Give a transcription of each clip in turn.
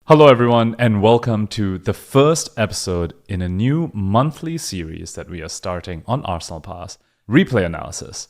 Hello, everyone, and welcome to the first episode in a new monthly series that we are starting on Arsenal Pass, Replay Analysis.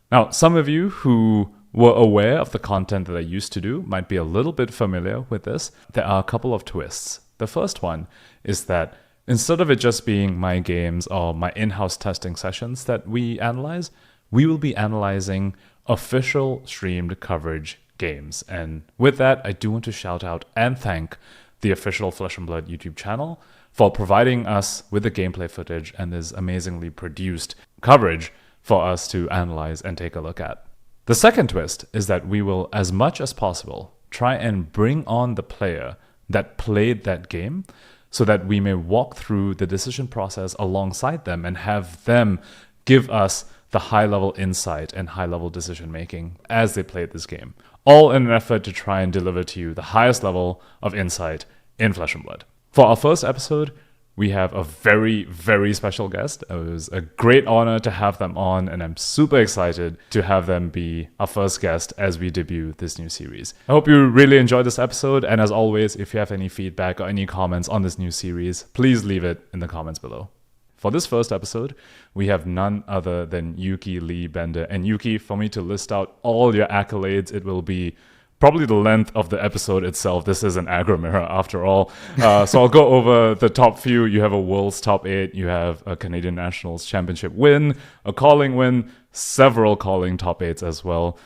Now, some of you who were aware of the content that I used to do might be a little bit familiar with this. There are a couple of twists. The first one is that instead of it just being my games or my in-house testing sessions that we analyze, we will be analyzing official streamed coverage games. And with that, I do want to shout out and thank the official Flesh and Blood YouTube channel for providing us with the gameplay footage and this amazingly produced coverage for us to analyze and take a look at. The second twist is that we will, as much as possible, try and bring on the player that played that game so that we may walk through the decision process alongside them and have them give us the high-level insight and high-level decision-making as they played this game, all in an effort to try and deliver to you the highest level of insight in Flesh and Blood. For our first episode, we have a very, very special guest. It was a great honor to have them on, and I'm super excited to have them be our first guest as we debut this new series. I hope you really enjoyed this episode, and as always, if you have any feedback or any comments on this new series, please leave it in the comments below. For this first episode, we have none other than Yuki Lee Bender. And Yuki, for me to list out all your accolades, it will be probably the length of the episode itself. This is an aggro mirror after all. So I'll go over the top few. You have a World's Top 8. You have a Canadian Nationals Championship win, a Calling win, several Calling Top 8s as well.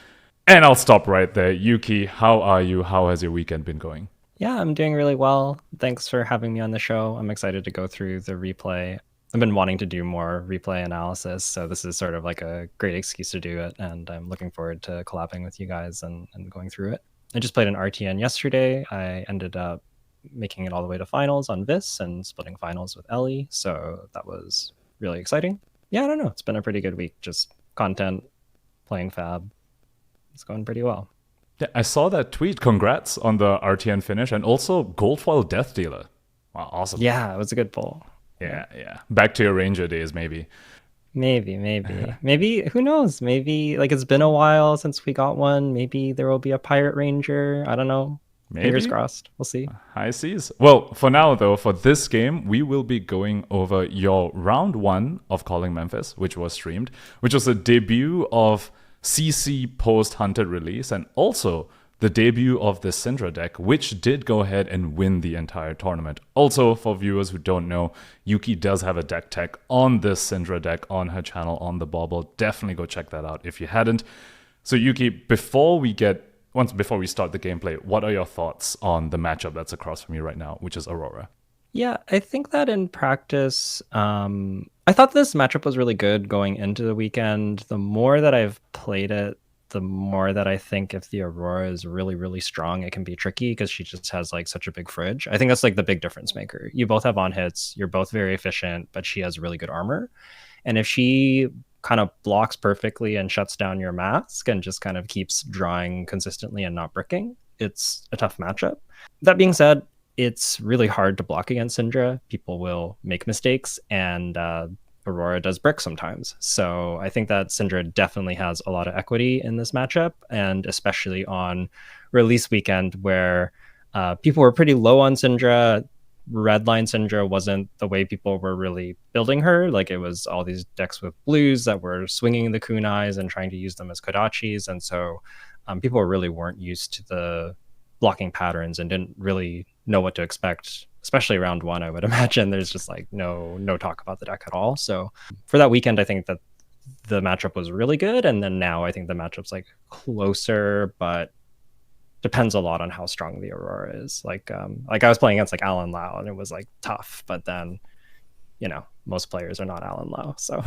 And I'll stop right there. Yuki, how are you? How has your weekend been going? Yeah, I'm doing really well. Thanks for having me on the show. I'm excited to go through the replay. I've been wanting to do more replay analysis, so this is sort of like a great excuse to do it, and I'm looking forward to collabing with you guys and going through it. I just played an RTN yesterday. I ended up making it all the way to finals on Vis and splitting finals with Ellie, so that was really exciting. Yeah, I don't know. It's been a pretty good week. Just content, playing Fab. It's going pretty well. Yeah, I saw that tweet. Congrats on the RTN finish and also Gold Foil Death Dealer. Wow, awesome. Yeah, it was a good pull. Yeah. Back to your Ranger days, maybe. Maybe, who knows? Maybe, like, it's been a while since we got one. Maybe there will be a Pirate Ranger. I don't know. Maybe. Fingers crossed. We'll see. High seas. Well, for now, though, for this game, we will be going over your round 1 of Calling Memphis, which was streamed, which was a debut of CC post-Hunted release, and also the debut of the Cindra deck, which did go ahead and win the entire tournament. Also, for viewers who don't know, Yuki does have a deck tech on this Cindra deck on her channel on the Bauble. Definitely go check that out if you hadn't. So Yuki, before we start the gameplay, what are your thoughts on the matchup that's across from you right now, which is Aurora? Yeah, I think that in practice, I thought this matchup was really good going into the weekend. The more that I've played it, the more that I think if the Aurora is really, really strong, it can be tricky because she just has like such a big fridge. I think that's like the big difference maker. You both have on hits, you're both very efficient, but she has really good armor. And if she kind of blocks perfectly and shuts down your mask and just kind of keeps drawing consistently and not bricking, it's a tough matchup. That being said, it's really hard to block against Cindra. People will make mistakes, and Aurora does brick sometimes. So I think that Cindra definitely has a lot of equity in this matchup, and especially on release weekend where people were pretty low on Cindra. Redline Cindra wasn't the way people were really building her. Like, it was all these decks with blues that were swinging the kunais and trying to use them as kodachis. And so people really weren't used to the blocking patterns and didn't really know what to expect, especially round 1. I would imagine there's just like no talk about the deck at all. So for that weekend, I think that the matchup was really good. And then now I think the matchup's like closer, but depends a lot on how strong the Aurora is. Like I was playing against like Alan Lau, and it was like tough, but then, most players are not Alan Lau. So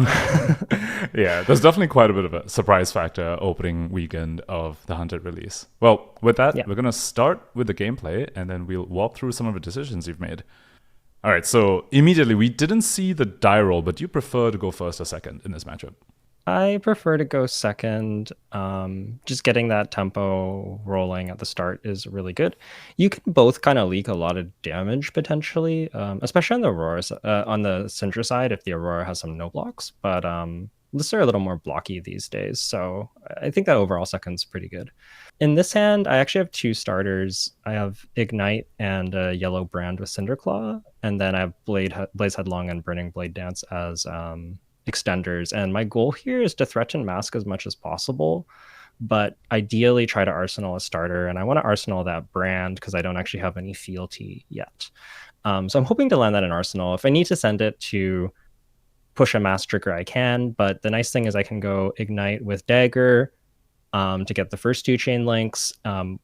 yeah, there's definitely quite a bit of a surprise factor opening weekend of the Hunted release. Well, with that, We're going to start with the gameplay, and then we'll walk through some of the decisions you've made. All right, so immediately, we didn't see the die roll, but you prefer to go first or second in this matchup? I prefer to go second. Just getting that tempo rolling at the start is really good. You can both kind of leak a lot of damage potentially, especially on the Aurora, on the Cindra side if the Aurora has some no blocks. But lists are a little more blocky these days. So I think that overall second's pretty good. In this hand, I actually have two starters. I have Ignite and a yellow brand with Cinderclaw, and then I have Blaze Headlong and Burning Blade Dance as extenders. And my goal here is to threaten Mask as much as possible, but ideally try to arsenal a starter. And I want to arsenal that brand because I don't actually have any fealty yet. So I'm hoping to land that in arsenal. If I need to send it to push a Mask trigger, I can. But the nice thing is I can go Ignite with Dagger to get the first two chain links.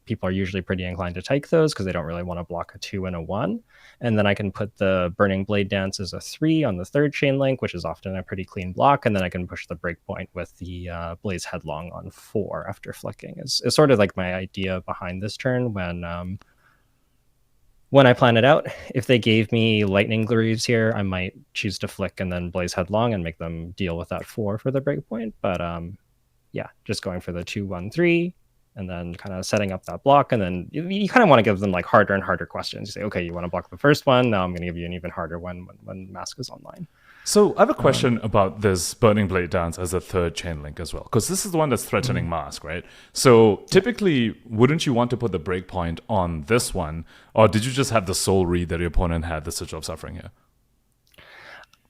People are usually pretty inclined to take those because they don't really want to block a 2 and a 1. And then I can put the Burning Blade Dance as a 3 on the third chain link, which is often a pretty clean block. And then I can push the breakpoint with the Blaze Headlong on 4 after flicking. It's sort of like my idea behind this turn when I plan it out. If they gave me Lightning Greaves here, I might choose to flick and then Blaze Headlong and make them deal with that 4 for the breakpoint. But yeah, just going for the 2-1-3 and then kind of setting up that block. And then you kind of want to give them like harder and harder questions. You say, okay, you want to block the first one? Now I'm going to give you an even harder one when Mask is online. So I have a question about this Burning Blade Dance as a third chain link as well, because this is the one that's threatening Mask, right? So typically, wouldn't you want to put the breakpoint on this one, or did you just have the soul read that your opponent had the Sigil of Suffering here?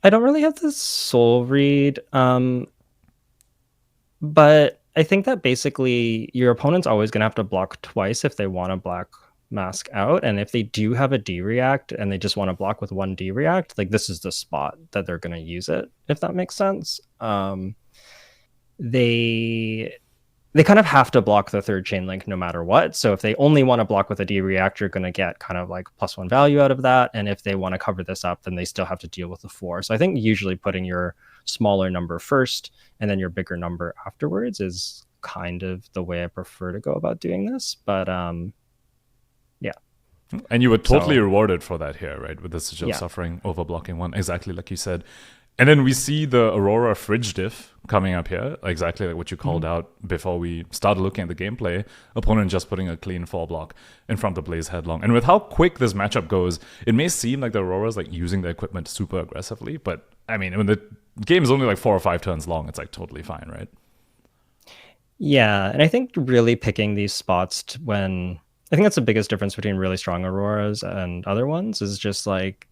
I don't really have the soul read, but I think that basically your opponent's always going to have to block twice if they want to block Mask out. And if they do have a D react and they just want to block with one D react, like this is the spot that they're going to use it, if that makes sense. They kind of have to block the third chain link no matter what. So if they only want to block with a D react, you're going to get kind of like +1 value out of that. And if they want to cover this up, then they still have to deal with the 4. So I think usually putting your smaller number first and then your bigger number afterwards is kind of the way I prefer to go about doing this. But yeah. And you were totally rewarded for that here, right? With the Sigil of Suffering overblocking one, exactly like you said. And then we see the Aurora Fridge diff coming up here, exactly like what you called out before we started looking at the gameplay. Opponent just putting a clean 4 block in front of Blaze Headlong. And with how quick this matchup goes, it may seem like the Aurora's like using the equipment super aggressively, but I mean, when the game is only like 4 or 5 turns long, it's like totally fine, right? Yeah, and I think really picking these spots when I think that's the biggest difference between really strong Auroras and other ones is just like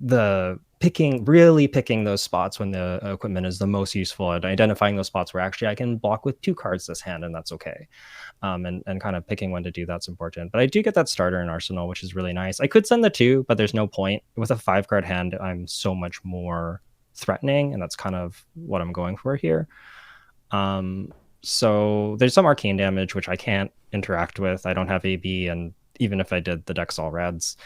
really picking those spots when the equipment is the most useful and identifying those spots where actually I can block with 2 cards this hand and that's okay. And kind of picking when to do that's important. But I do get that starter in Arsenal, which is really nice. I could send the 2, but there's no point. With a 5-card hand, I'm so much more threatening, and that's kind of what I'm going for here. So there's some arcane damage, which I can't interact with. I don't have AB, and even if I did, the deck's all reds.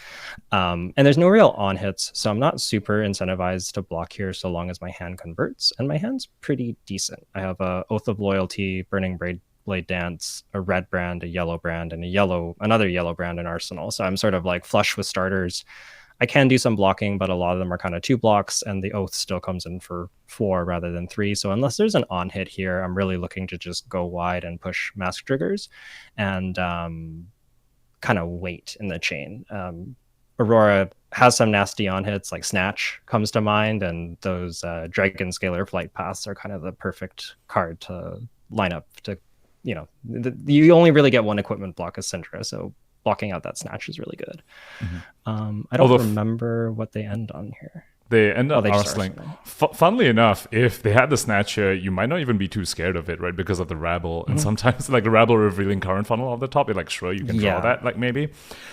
And there's no real on hits, so I'm not super incentivized to block here so long as my hand converts, and my hand's pretty decent. I have a Oath of Loyalty, Burning Blade Dance, a red brand, a yellow brand, and another yellow brand in Arsenal. So I'm sort of like flush with starters. I can do some blocking, but a lot of them are kind of 2 blocks, and the Oath still comes in for 4 rather than 3. So unless there's an on hit here, I'm really looking to just go wide and push Mask triggers and kind of wait in the chain. Aurora has some nasty on hits, like Snatch comes to mind, and those Dragon Scalar Flight Paths are kind of the perfect card to line up to, you only really get one equipment block as Cindra, so blocking out that Snatch is really good. I don't remember what they end on here. They end up arseling. Funnily enough, if they had the Snatch here, you might not even be too scared of it, right? Because of the Rabble. And sometimes like the Rabble revealing Current Funnel off the top, you're like, sure, you can draw that, like maybe.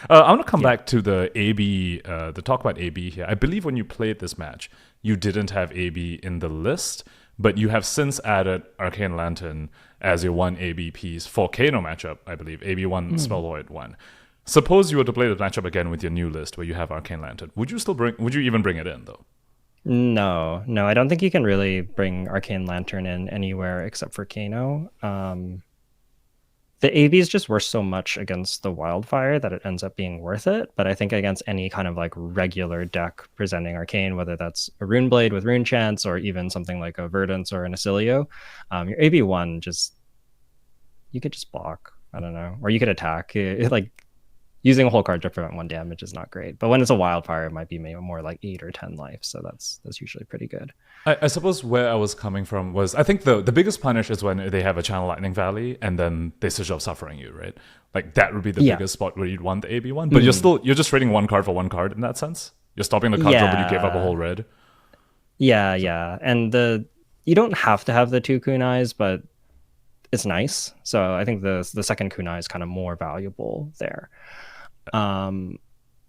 I want to come back to the AB, the talk about AB here. I believe when you played this match, you didn't have AB in the list, but you have since added Arcane Lantern as your 1 AB piece for Kano matchup, I believe. AB1, Spell Void 1. Suppose you were to play the matchup again with your new list where you have Arcane Lantern. Would you even bring it in though? No, I don't think you can really bring Arcane Lantern in anywhere except for Kano. The ABs just work so much against the Wildfire that it ends up being worth it. But I think against any kind of like regular deck presenting Arcane, whether that's a Rune Blade with Rune Chance or even something like a Verdance or an Acilio, your AB1 you could just block. I don't know. Or you could attack. using a whole card to prevent 1 damage is not great. But when it's a wildfire, it might be maybe more like 8 or 10 life. So that's usually pretty good. I suppose where I was coming from was I think the biggest punish is when they have a Channel Lightning Valley and then they switch off Suffering You, right? Like that would be the Yeah. biggest spot where you'd want the AB one. But you're just trading one card for one card in that sense. You're stopping the card draw, but you give up a whole red. Yeah, yeah. And you don't have to have the 2 kunais, but it's nice. So I think the second kunai is kind of more valuable there. On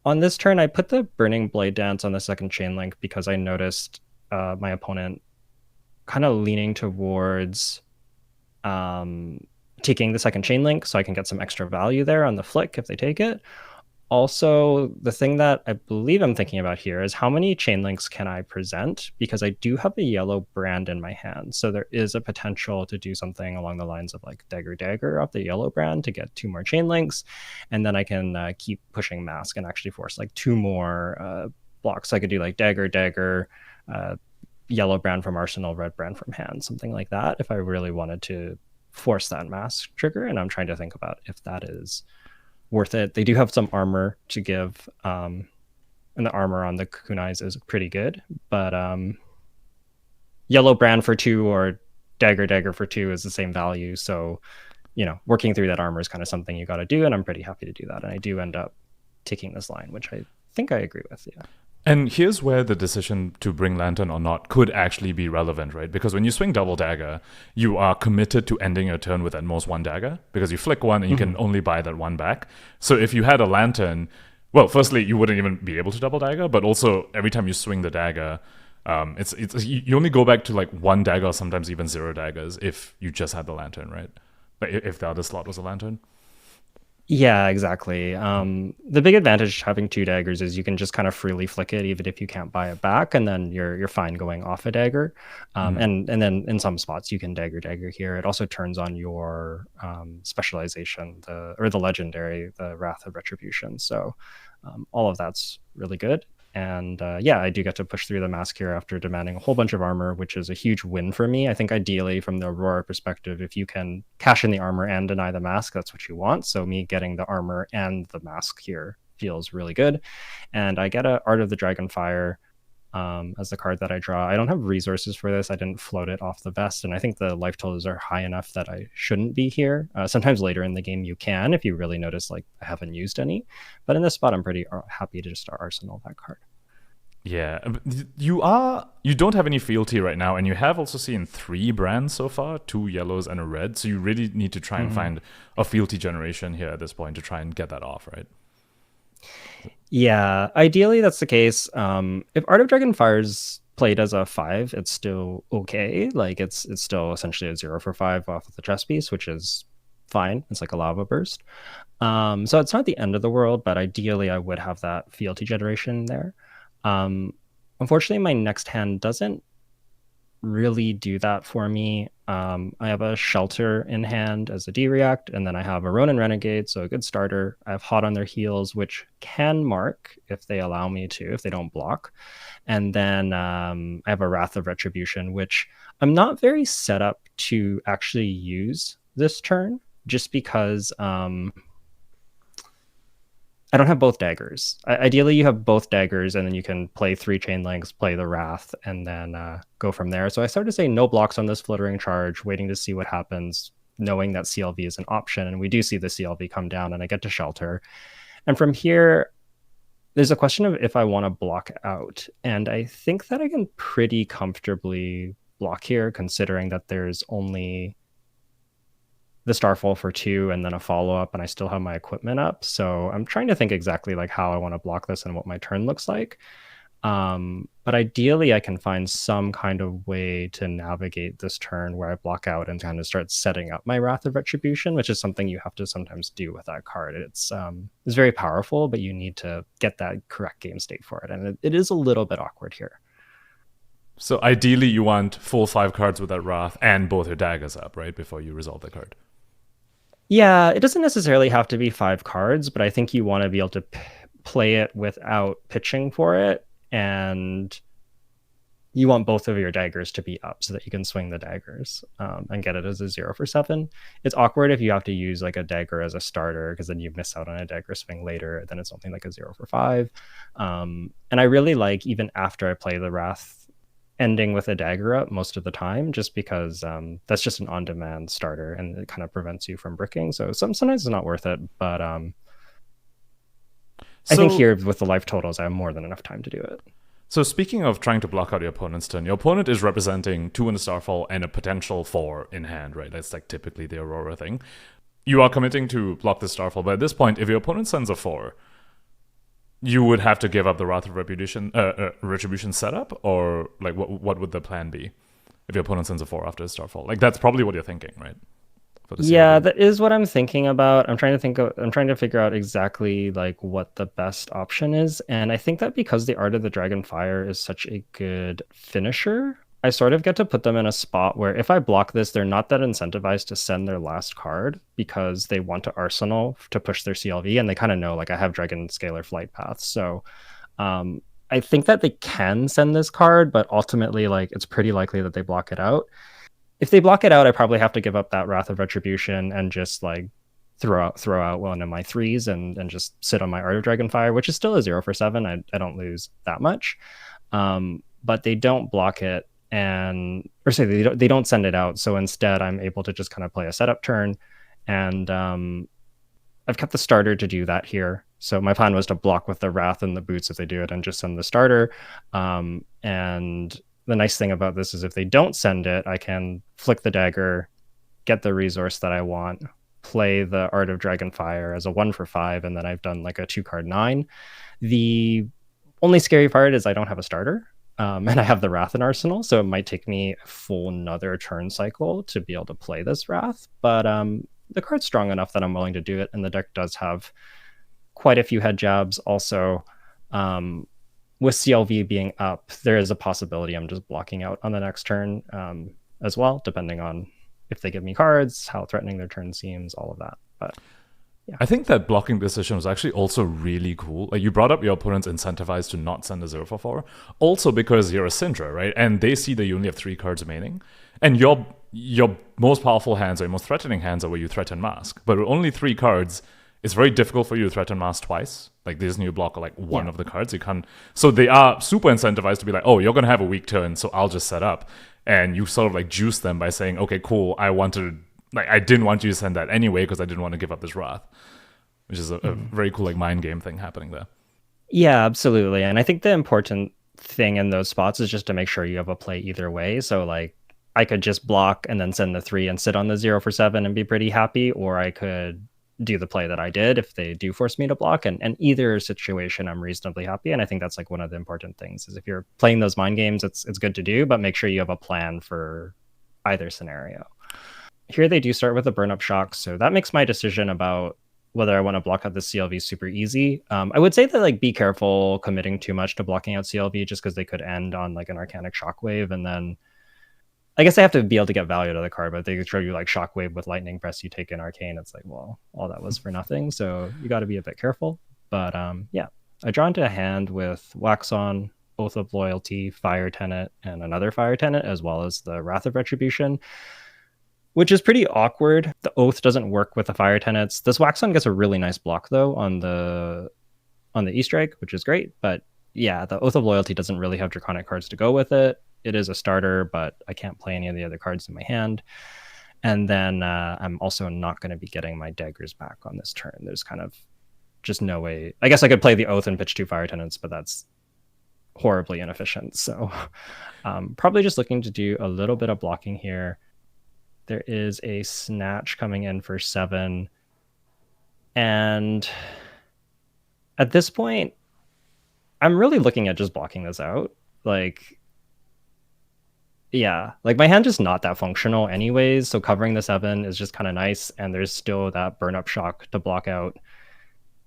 this turn, I put the Burning Blade Dance on the second chain link because I noticed my opponent kind of leaning towards taking the second chain link so I can get some extra value there on the flick if they take it. Also, the thing that I believe I'm thinking about here is how many chain links can I present? Because I do have a yellow brand in my hand. So there is a potential to do something along the lines of like Dagger off the yellow brand to get 2 more chain links. And then I can keep pushing Mask and actually force like 2 more blocks. I could do like Dagger, yellow brand from Arsenal, red brand from hand, something like that if I really wanted to force that Mask trigger. And I'm trying to think about if that is worth it. They do have some armor to give, and the armor on the kunais is pretty good, but yellow brand for 2 or dagger for 2 is the same value. So, working through that armor is kind of something you got to do, and I'm pretty happy to do that. And I do end up taking this line, which I think I agree with. Yeah. And here's where the decision to bring Lantern or not could actually be relevant, right? Because when you swing double dagger, you are committed to ending your turn with at most 1 dagger because you flick 1 and you can only buy that 1 back. So if you had a Lantern, well, firstly, you wouldn't even be able to double dagger, but also every time you swing the dagger, it's you only go back to like 1 dagger or sometimes even 0 daggers if you just had the Lantern, right? Like if the other slot was a Lantern. Yeah, exactly. The big advantage to having 2 daggers is you can just kind of freely flick it, even if you can't buy it back, and then you're fine going off a dagger. And then in some spots you can dagger here. It also turns on your specialization, the legendary, the Wrath of Retribution. So all of that's really good. And I do get to push through the Mask here after demanding a whole bunch of armor, which is a huge win for me. I think ideally from the Aurora perspective, if you can cash in the armor and deny the Mask, that's what you want. So me getting the armor and the Mask here feels really good. And I get a Art of the Dragonfire as the card that I draw. I don't have resources for this. I didn't float it off the vest, and I think the life totals are high enough that I shouldn't be here. Sometimes later in the game you can, if you really notice like I haven't used any, but in this spot I'm pretty happy to just arsenal that card. Yeah, you don't have any fealty right now, and you have also seen 3 brands so far, 2 yellows and a red, so you really need to try and find a fealty generation here at this point to try and get that off, right? Yeah, ideally that's the case. If Art of Dragonfire's played as a 5, it's still okay. Like it's still essentially a 0 for 5 off of the chess piece, which is fine. It's like a lava burst. So it's not the end of the world, but ideally I would have that fealty generation there. Unfortunately, my next hand doesn't really do that for me. I have a Shelter in hand as a D-React, and then I have a Ronin Renegade, so a good starter. I have Hot on their heels, which can mark if they allow me to, if they don't block. And then I have a Wrath of Retribution, which I'm not very set up to actually use this turn, just because I don't have both daggers. Ideally, you have both daggers, and then you can play 3 chain links, play the Wrath, and then go from there. So I started to say no blocks on this Flittering Charge, waiting to see what happens, knowing that CLV is an option. And we do see the CLV come down, and I get to Shelter. And from here, there's a question of if I want to block out. And I think that I can pretty comfortably block here, considering that there's only the Starfall for 2 and then a follow-up, and I still have my equipment up. So I'm trying to think exactly like how I want to block this and what my turn looks like. But ideally I can find some kind of way to navigate this turn where I block out and kind of start setting up my Wrath of Retribution, which is something you have to sometimes do with that card. It's very powerful, but you need to get that correct game state for it. And it is a little bit awkward here. So ideally you want full 5 cards with that Wrath and both your daggers up, right? Before you resolve the card. Yeah, it doesn't necessarily have to be 5 cards, but I think you want to be able to play it without pitching for it. And you want both of your daggers to be up so that you can swing the daggers and get it as a 0 for 7. It's awkward if you have to use like a dagger as a starter because then you miss out on a dagger swing later. Then it's something like a 0 for 5. And I really like, even after I play the Wrath, ending with a dagger up most of the time, just because that's just an on-demand starter and it kind of prevents you from bricking. So sometimes it's not worth it, but I think here with the life totals, I have more than enough time to do it. So speaking of trying to block out your opponent's turn, your opponent is representing 2 in the Starfall and a potential 4 in hand, right? That's like typically the Aurora thing. You are committing to block the Starfall, but at this point, if your opponent sends a 4, you would have to give up the Wrath of Retribution setup, or like what would the plan be if your opponent sends a 4 after a Starfall? Like that's probably what you're thinking, right? Yeah, that is what I'm thinking about. I'm trying to figure out exactly like what the best option is. And I think that because the Art of the Dragonfire is such a good finisher, I sort of get to put them in a spot where if I block this, they're not that incentivized to send their last card because they want to Arsenal to push their CLV, and they kind of know like I have Dragon Scalar Flight Path. So I think that they can send this card, but ultimately like it's pretty likely that they block it out. If they block it out, I probably have to give up that Wrath of Retribution and just like throw out one of my 3s and just sit on my Art of Dragonfire, which is still a 0 for 7. I don't lose that much. But they don't block it, they don't send it out. So instead, I'm able to just kind of play a setup turn, and I've kept the starter to do that here. So my plan was to block with the Wrath and the Boots if they do it, and just send the starter. And the nice thing about this is if they don't send it, I can flick the dagger, get the resource that I want, play the Art of Dragonfire as a 1 for 5, and then I've done like a 2-card 9. The only scary part is I don't have a starter, and I have the Wrath in Arsenal, so it might take me a full another turn cycle to be able to play this Wrath. But the card's strong enough that I'm willing to do it, and the deck does have quite a few head jabs. Also, with CLV being up, there is a possibility I'm just blocking out on the next turn as well, depending on if they give me cards, how threatening their turn seems, all of that. But yeah. I think that blocking decision was actually also really cool. Like you brought up your opponent's incentivized to not send a 0 for 4, also because you're a Cindra, right? And they see that you only have 3 cards remaining, and your most powerful hands or your most threatening hands are where you threaten Mask. But with only 3 cards, it's very difficult for you to threaten Mask twice. Like there's new block like one of the cards. You can't. So they are super incentivized to be like, oh, you're gonna have a weak turn, so I'll just set up. And you sort of like juice them by saying, okay, cool. I didn't want you to send that anyway because I didn't want to give up this Wrath, which is a very cool like mind game thing happening there. Yeah, absolutely. And I think the important thing in those spots is just to make sure you have a play either way. So like I could just block and then send the 3 and sit on the 0 for 7 and be pretty happy, or I could do the play that I did if they do force me to block, and either situation I'm reasonably happy. And I think that's like one of the important things is if you're playing those mind games, it's good to do, but make sure you have a plan for either scenario. Here they do start with a burn up shock, so that makes my decision about whether I want to block out the CLV super easy. I would say that like be careful committing too much to blocking out CLV just because they could end on like an Arcanic Shockwave, and then I guess I have to be able to get value out of the card, but if they could show you like Shockwave with Lightning Press, you take an Arcane, it's like, well, all that was for nothing. So you got to be a bit careful. But yeah, I draw into a hand with Wax On, Oath of Loyalty, Fire Tenet, and another Fire Tenet, as well as the Wrath of Retribution, which is pretty awkward. The Oath doesn't work with the Fire Tenets. This Wax On gets a really nice block though on the E-Strike, which is great. But yeah, the Oath of Loyalty doesn't really have Draconic cards to go with it. It is a starter, but I can't play any of the other cards in my hand. And then I'm also not going to be getting my daggers back on this turn. There's kind of just no way. I guess I could play the Oath and pitch 2 Fire Tenants, but that's horribly inefficient. So probably just looking to do a little bit of blocking here. There is a Snatch coming in for 7. And at this point, I'm really looking at just blocking this out. Like, yeah, like my hand is not that functional anyways, so covering the 7 is just kind of nice, and there's still that burn up shock to block out.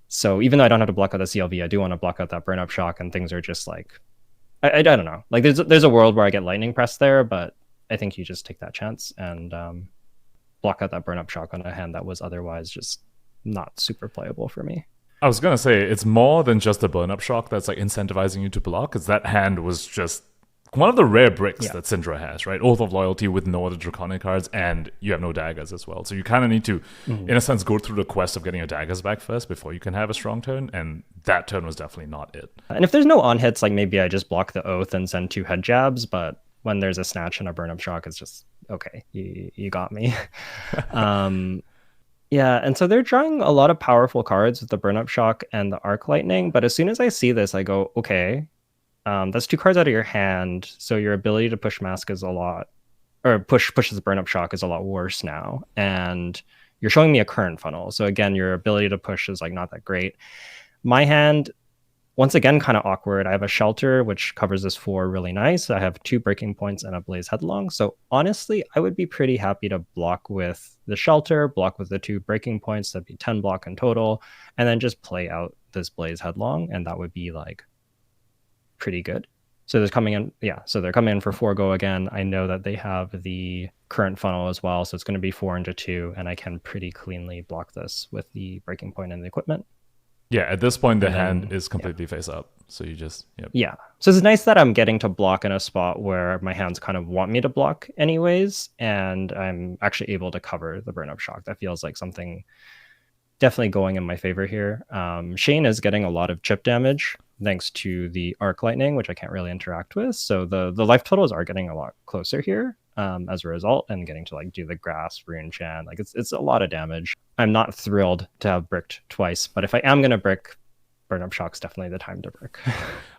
So even though I don't have to block out the CLV, I do want to block out that burn up shock, and things are just like, I don't know. Like there's a world where I get Lightning Press there, but I think you just take that chance and block out that burn up shock on a hand that was otherwise just not super playable for me. I was gonna say it's more than just the burn up shock that's like incentivizing you to block, because that hand was just one of the rare bricks Yeah. that Cindra has, right? Oath of Loyalty with no other Draconic cards, and you have no daggers as well. So you kind of need to, Mhm. in a sense, go through the quest of getting your daggers back first before you can have a strong turn, and that turn was definitely not it. And if there's no on hits, like maybe I just block the Oath and send 2 head jabs, but when there's a Snatch and a Burn Up Shock, it's just, okay, you got me. Yeah, and so they're drawing a lot of powerful cards with the Burn Up Shock and the Arc Lightning, but as soon as I see this, I go, okay, that's 2 cards out of your hand, so your ability to push Mask is a lot, or pushes Burn Up Shock is a lot worse now, and you're showing me a current funnel, so again, your ability to push is like not that great. My hand, once again, kind of awkward. I have a Shelter, which covers this 4 really nice. I have 2 Breaking Points and a Blaze Headlong. So honestly, I would be pretty happy to block with the Shelter, block with the 2 Breaking Points. That'd be 10 block in total. And then just play out this Blaze Headlong. And that would be like pretty good. So they're coming in. Yeah. So they're coming in for 4 go again. I know that they have the current funnel as well. So it's going to be 4 into 2. And I can pretty cleanly block this with the Breaking Point and the equipment. Yeah, at this point, the And hand then, is completely face up. So you just, yep. Yeah. So it's nice that I'm getting to block in a spot where my hands kind of want me to block anyways, and I'm actually able to cover the Burn Up Shock. That feels like something definitely going in my favor here. Shane is getting a lot of chip damage thanks to the Arc Lightning, which I can't really interact with. So the life totals are getting a lot closer here as a result, and getting to like do the grass, Rune Chan. Like it's a lot of damage. I'm not thrilled to have bricked twice, but if I am going to brick, Burn Up Shock's definitely the time to brick.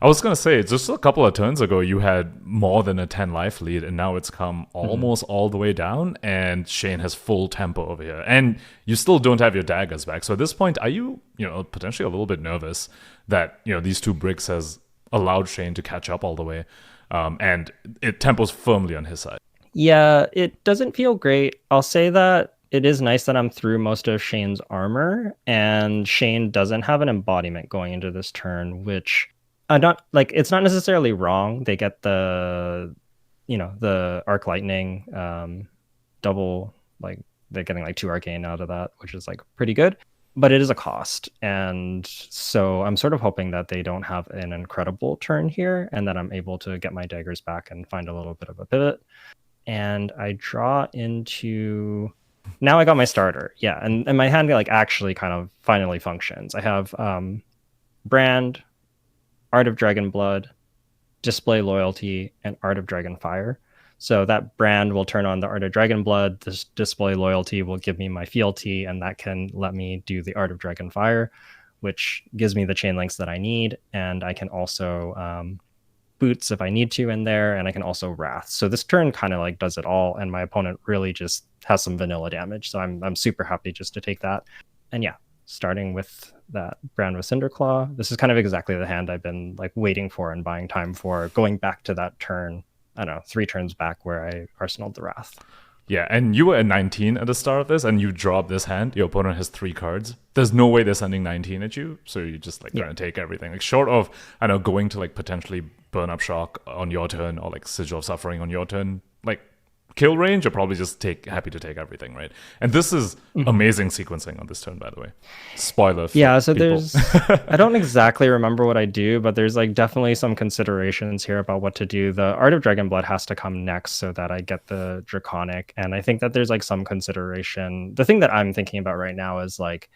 I was going to say, just a couple of turns ago, you had more than a 10 life lead, and now it's come almost all the way down, and Shane has full tempo over here. And you still don't have your daggers back. So at this point, are you, potentially a little bit nervous that, these 2 bricks has allowed Shane to catch up all the way, and it tempos firmly on his side? Yeah, it doesn't feel great. I'll say that it is nice that I'm through most of Shane's armor, and Shane doesn't have an embodiment going into this turn, which I'm not like, it's not necessarily wrong. They get the Arc Lightning, double, like they're getting like 2 arcane out of that, which is like pretty good, but it is a cost. And so I'm sort of hoping that they don't have an incredible turn here, and that I'm able to get my daggers back and find a little bit of a pivot. And I draw into, now I got my starter. Yeah, and my hand like actually kind of finally functions. I have Brand, Art of Dragon Blood, Display Loyalty, and Art of Dragon Fire. So that Brand will turn on the Art of Dragon Blood. This Display Loyalty will give me my fealty, and that can let me do the Art of Dragon Fire, which gives me the chain links that I need. And I can also boots if I need to in there, and I can also Wrath. So this turn kind of like does it all, and my opponent really just has some vanilla damage. So I'm super happy just to take that. And yeah, starting with that Brand with Cinderclaw, this is kind of exactly the hand I've been like waiting for and buying time for, going back to that turn, I don't know, 3 turns back where I arsenaled the Wrath. Yeah, and you were at 19 at the start of this, and you drop this hand. Your opponent has 3 cards. There's no way they're sending 19 at you, so you're just like gonna take everything. Like short of, I know, going to like potentially Burn Up Shock on your turn, or like Sigil of Suffering on your turn, like kill range, you're probably just happy to take everything, right? And this is amazing sequencing on this turn, by the way. Spoiler. Yeah, so people. there's, I don't exactly remember what I do, but there's like definitely some considerations here about what to do. The Art of Dragon Blood has to come next so that I get the Draconic, and I think that there's like some consideration. The thing that I'm thinking about right now is like,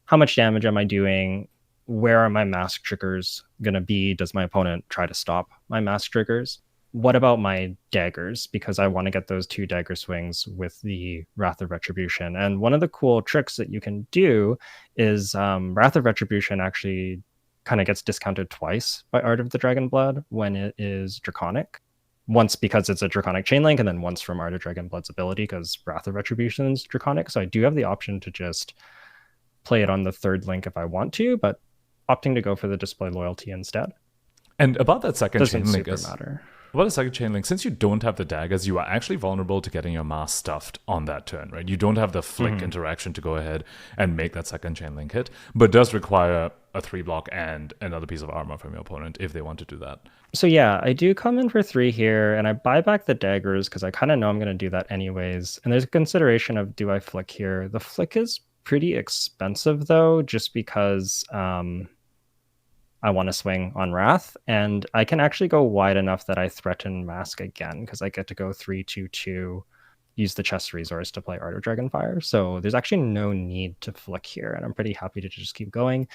how much damage am I doing? Where are my mask triggers gonna be? Does my opponent try to stop my mask triggers? What about my daggers? Because I want to get those 2 dagger swings with the Wrath of Retribution. And one of the cool tricks that you can do is Wrath of Retribution actually kind of gets discounted twice by Art of the Dragon Blood when it is Draconic. Once because it's a Draconic chain link, and then once from Art of Dragon Blood's ability because Wrath of Retribution is Draconic. So I do have the option to just play it on the 3rd link if I want to, but opting to go for the Display Loyalty instead. And about that second Doesn't chain link, super matter. About a second chain link, since you don't have the daggers, you are actually vulnerable to getting your mask stuffed on that turn, right? You don't have the flick interaction to go ahead and make that second chain link hit, but does require a 3 block and another piece of armor from your opponent if they want to do that. So yeah, I do come in for 3 here, and I buy back the daggers because I kind of know I'm going to do that anyways. And there's a consideration of, do I flick here? The flick is pretty expensive though, just because I want to swing on Wrath, and I can actually go wide enough that I threaten Mask again because I get to go 3/2/2, use the chest resource to play Art of Dragonfire. So there's actually no need to flick here, and I'm pretty happy to just keep going.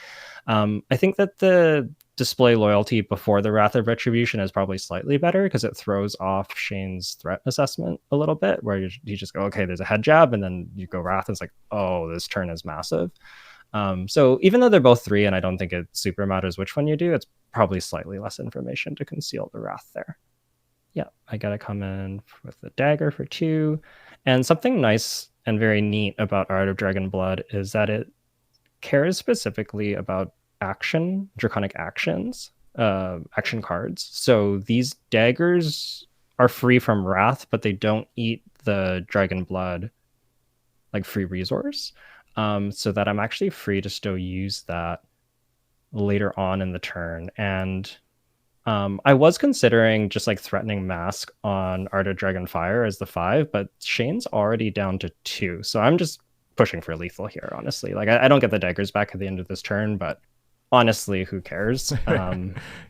I think that the display loyalty before the Wrath of Retribution is probably slightly better because it throws off Shane's threat assessment a little bit, where you just go, okay, there's a head jab, and then you go Wrath, and it's like, oh, this turn is massive. So even though they're both 3, and I don't think it super matters which one you do, it's probably slightly less information to conceal the Wrath there. Yeah, I gotta come in with the dagger for 2. And something nice and very neat about Art of Dragon Blood is that it cares specifically about draconic actions, action cards. So these daggers are free from Wrath, but they don't eat the Dragon Blood like free resource. So that I'm actually free to still use that later on in the turn. And I was considering just like threatening Mask on Art of Dragonfire as the 5, but Shane's already down to 2. So I'm just pushing for lethal here, honestly. Like I don't get the daggers back at the end of this turn, but honestly, who cares? Yeah,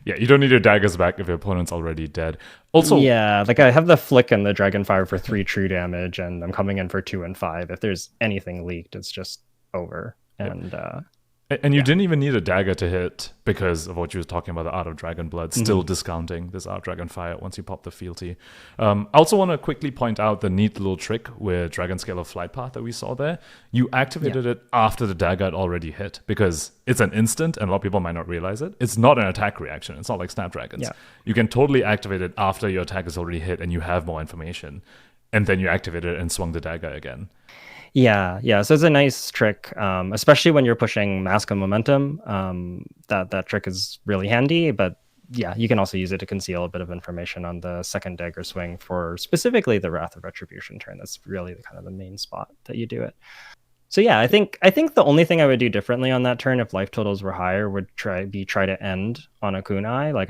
you don't need your daggers back if your opponent's already dead. Also, yeah, like I have the flick and the Dragonfire for 3 true damage, and I'm coming in for 2 and 5. If there's anything leaked, it's just over. And you didn't even need a dagger to hit because of what you were talking about, the Art of Dragon Blood, still discounting this Art of Dragon Fire once you pop the fealty. I also want to quickly point out the neat little trick with Dragon Scale of Flight Path that we saw there. You activated it after the dagger had already hit because it's an instant and a lot of people might not realize it. It's not an attack reaction. It's not like Snapdragons. Yeah. You can totally activate it after your attack is already hit and you have more information. And then you activate it and swung the dagger again. Yeah. So it's a nice trick, especially when you're pushing Mask and Momentum. That trick is really handy, but yeah, you can also use it to conceal a bit of information on the second dagger swing for specifically the Wrath of Retribution turn. That's really kind of the main spot that you do it. So yeah, I think the only thing I would do differently on that turn if life totals were higher would try to end on a kunai. Like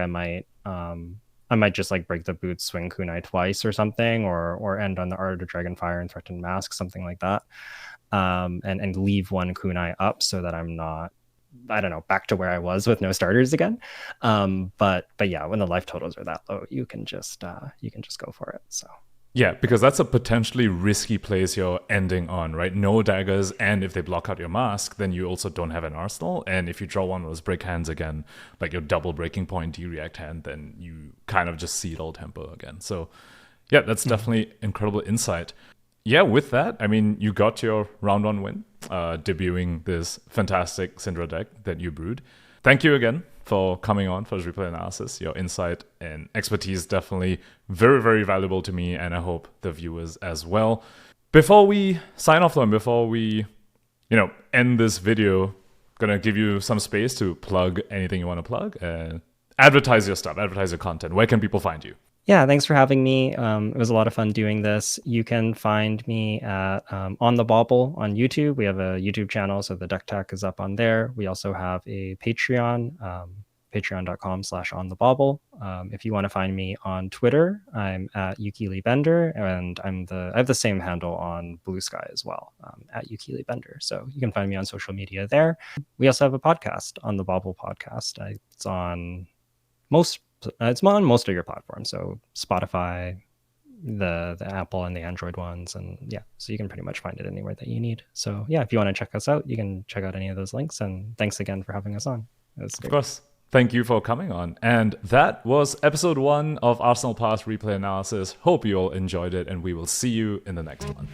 I might just like break the boots, swing kunai twice or something, or end on the Art of Dragonfire and threaten Mask, something like that, and leave one kunai up so that I'm not, I don't know, back to where I was with no starters again. But yeah, when the life totals are that low, you can just go for it. So. Yeah, because that's a potentially risky place you're ending on, right? No daggers, and if they block out your Mask, then you also don't have an arsenal. And if you draw one of those break hands again, like your double breaking point D-react hand, then you kind of just see all tempo again. So yeah, that's definitely incredible insight. Yeah, with that, I mean, you got your round 1 win, debuting this fantastic Cindra deck that you brewed. Thank you again for coming on for this replay analysis. Your insight and expertise definitely very, very valuable to me, and I hope the viewers as well. Before we sign off though, and before we, end this video, gonna give you some space to plug anything you want to plug and advertise your stuff, advertise your content. Where can people find you? Yeah, thanks for having me. It was a lot of fun doing this. You can find me at On the Bobble on YouTube. We have a YouTube channel, so the deck tech is up on there. We also have a Patreon, patreon.com/onthebobble. If you want to find me on Twitter, I'm at Yuki Lee Bender, and I have the same handle on Blue Sky as well, at Yuki Lee Bender. So you can find me on social media there. We also have a podcast, On the Bobble podcast. It's on most of your platforms, so Spotify, the Apple and the Android ones, and yeah, so you can pretty much find it anywhere that you need. So yeah, if you want to check us out, you can check out any of those links, and thanks again for having us on. Of course. Thank you for coming on. And that was episode 1 of Arsenal Pass Replay Analysis. Hope you all enjoyed it, and we will see you in the next one.